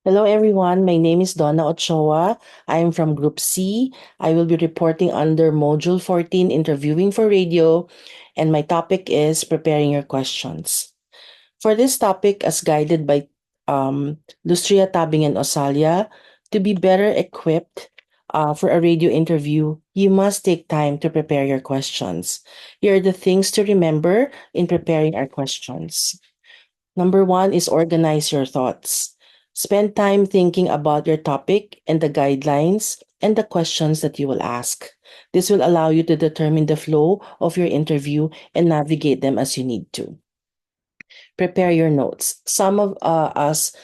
Hello, everyone. My name is Donna Ochoa. I am from Group C. I will be reporting under Module 14, Interviewing for Radio, and my topic is preparing your questions. For this topic, as guided by Lustria Tabing and Osalia, to be better equipped for a radio interview, you must take time to prepare your questions. Here are the things to remember in preparing our questions. Number one is organize your thoughts. Spend time thinking about your topic and the guidelines and the questions that you will ask. This will allow you to determine the flow of your interview and navigate them as you need to. Prepare your notes. Some of us,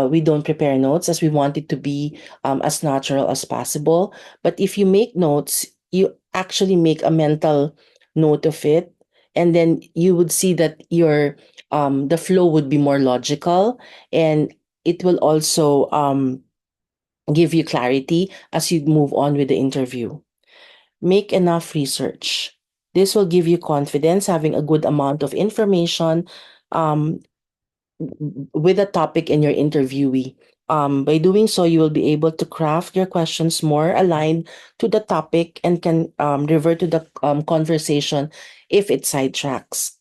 we don't prepare notes as we want it to be as natural as possible. But if you make notes, you actually make a mental note of it, and then you would see that your the flow would be more logical, and it will also give you clarity as you move on with the interview. Make enough research. This will give you confidence having a good amount of information um, with a topic in your interviewee. By doing so, you will be able to craft your questions more aligned to the topic and can revert to the conversation if it sidetracks.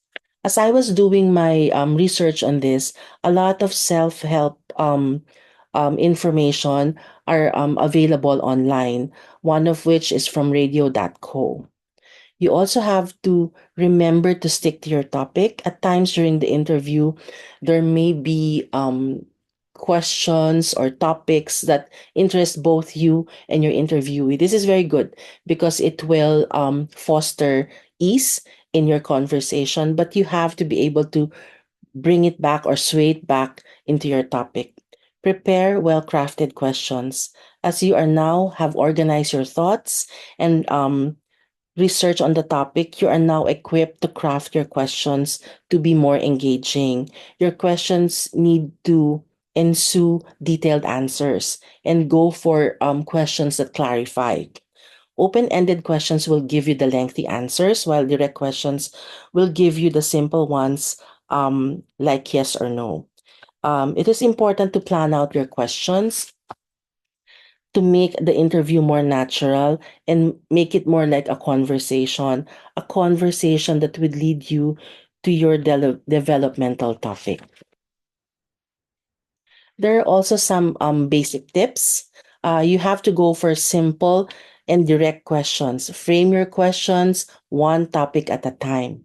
As I was doing my research on this, a lot of self help information are available online, one of which is from radio.co. You also have to remember to stick to your topic. At times during the interview, there may be questions or topics that interest both you and your interviewee. This is very good because it will foster ease in your conversation, but you have to be able to bring it back or sway it back into your topic. Prepare well crafted questions. As you are now have organized your thoughts and research on the topic, you are now equipped to craft your questions to be more engaging. Your questions need to ensue detailed answers and go for questions that clarify. Open ended questions will give you the lengthy answers, while direct questions will give you the simple ones like yes or no. It is important to plan out your questions to make the interview more natural and make it more like a conversation that would lead you to your developmental topic. There are also some basic tips. You have to go for simple and direct questions. Frame your questions one topic at a time.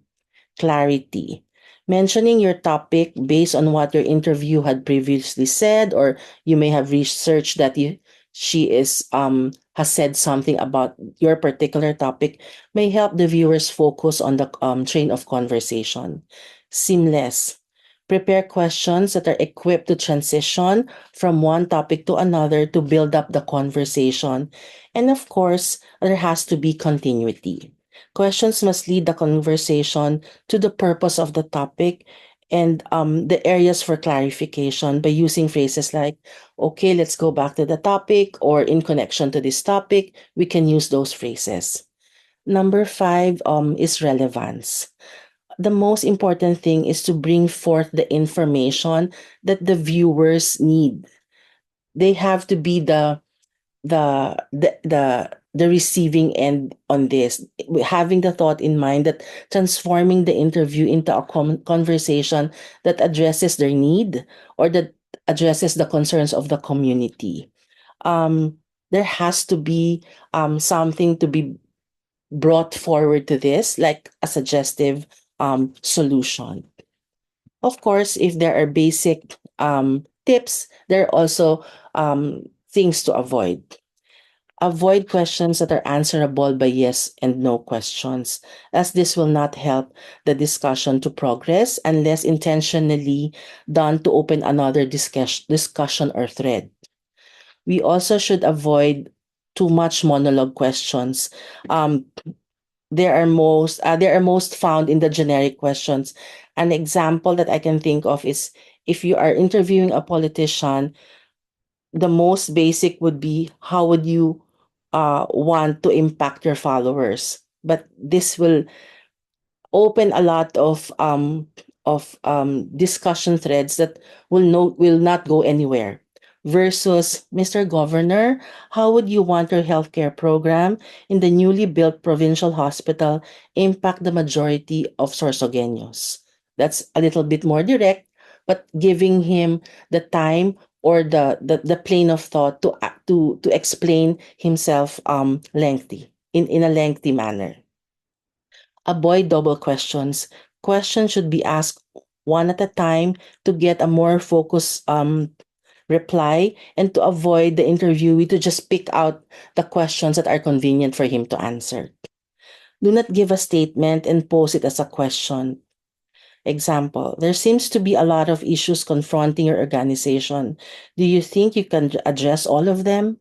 Clarity. Mentioning your topic based on what your interview had previously said, or you may have researched that she is has said something about your particular topic, may help the viewers focus on the train of conversation. Seamless. Prepare questions that are equipped to transition from one topic to another to build up the conversation. And of course, there has to be continuity. Questions must lead the conversation to the purpose of the topic and the areas for clarification by using phrases like, okay, let's go back to the topic, or in connection to this topic, we can use those phrases. Number five is relevance. The most important thing is to bring forth the information that the viewers need. They have to be the receiving end on this, having the thought in mind that transforming the interview into a conversation that addresses their need or that addresses the concerns of the community. There has to be something to be brought forward to this, like a suggestive solution. Of course, if there are basic tips, there are also things to avoid. Avoid questions that are answerable by yes and no questions, as this will not help the discussion to progress unless intentionally done to open another discussion or thread. We also should avoid too much monologue questions. Um, they are most found in the generic questions. An example that I can think of is if you are interviewing a politician, the most basic would be how would you want to impact your followers. But this will open a lot discussion threads that will not go anywhere. Versus, Mr. Governor, how would you want your healthcare program in the newly built provincial hospital impact the majority of Sorsogeños? That's a little bit more direct, but giving him the time or the plane of thought to explain himself in a lengthy manner. Avoid double questions. Questions should be asked one at a time to get a more focused reply, and to avoid the interviewee to just pick out the questions that are convenient for him to answer. Do not give a statement and pose it as a question. Example, there seems to be a lot of issues confronting your organization. Do you think you can address all of them?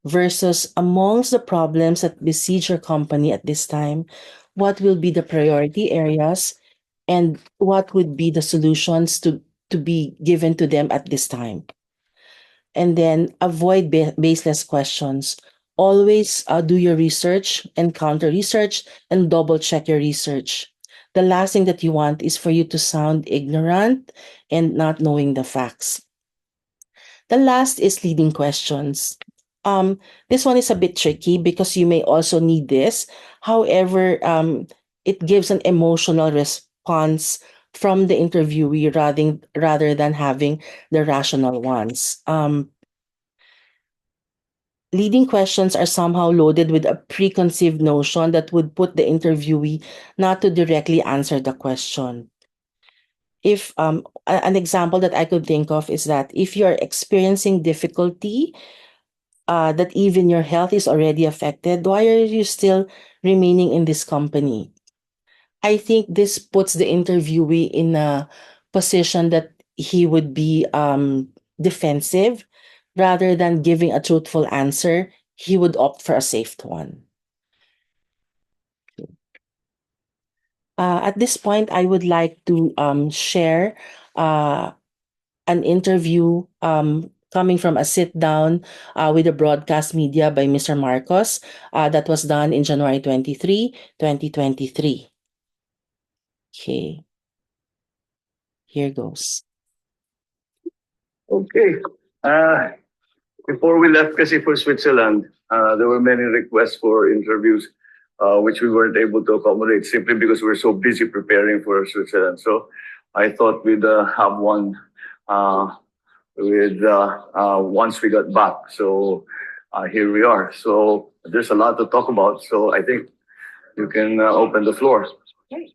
Versus, amongst the problems that besiege your company at this time, what will be the priority areas and what would be the solutions to be given to them at this time? And then avoid baseless questions. Always do your research and counter research and double check your research. The last thing that you want is for you to sound ignorant and not knowing the facts. The last is leading questions. This one is a bit tricky because you may also need this. However, it gives an emotional response from the interviewee rather than having the rational ones. Leading questions are somehow loaded with a preconceived notion that would put the interviewee not to directly answer the question. If an example that I could think of is that if you're experiencing difficulty, that even your health is already affected, why are you still remaining in this company? I think this puts the interviewee in a position that he would be defensive rather than giving a truthful answer. He would opt for a safe one. At this point, I would like to share an interview coming from a sit down with the broadcast media by Mr. Marcos that was done in January 23, 2023. Okay, here goes. Okay. Uh, Before we left kasi for Switzerland, there were many requests for interviews, which we weren't able to accommodate simply because we were so busy preparing for Switzerland. So I thought we'd have one once we got back. So here we are. So there's a lot to talk about. So I think you can open the floor. Okay.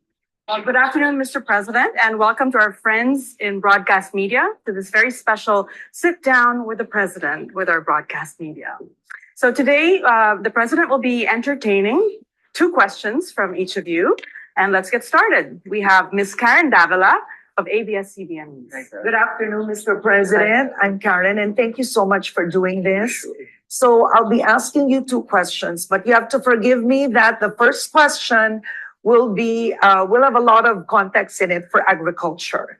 Good afternoon, Mr. President, and welcome to our friends in broadcast media to this very special sit down with the President with our broadcast media. So today, the President will be entertaining two questions from each of you, and let's get started. We have Ms. Karen Davila of ABS-CBN News. Good afternoon, Mr. President. I'm Karen, and thank you so much for doing this. So I'll be asking you two questions, but you have to forgive me that the first question will have a lot of context in it for agriculture.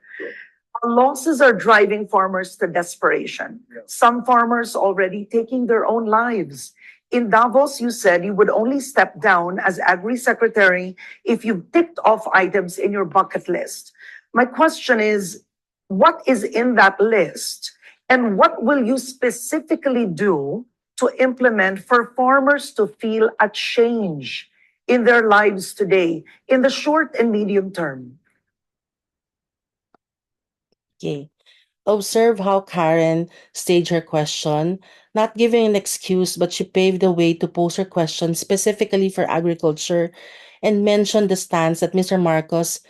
Losses are driving farmers to desperation. Some farmers already taking their own lives. In Davos, you said you would only step down as Agri Secretary if you've ticked off items in your bucket list. My question is, what is in that list? And what will you specifically do to implement for farmers to feel a change in their lives today, in the short and medium term? Okay. Observe how Karen staged her question, not giving an excuse, but she paved the way to pose her question specifically for agriculture and mentioned the stance that Mr. Marcos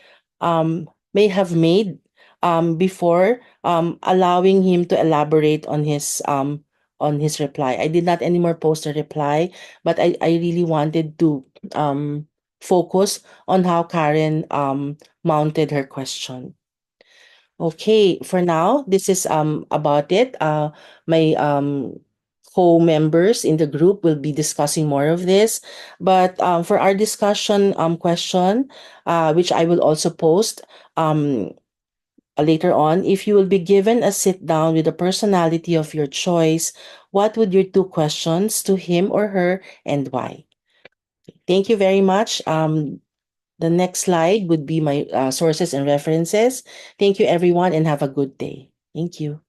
may have made before, allowing him to elaborate on his reply. I did not anymore post a reply, but I really wanted to focus on how Karen mounted her question. Okay, for now, this is about it. My co-members in the group will be discussing more of this. But for our discussion question, which I will also post later on, if you will be given a sit down with a personality of your choice, what would your two questions to him or her and why? Thank you very much. The next slide would be my sources and references. Thank you, everyone, and have a good day. Thank you.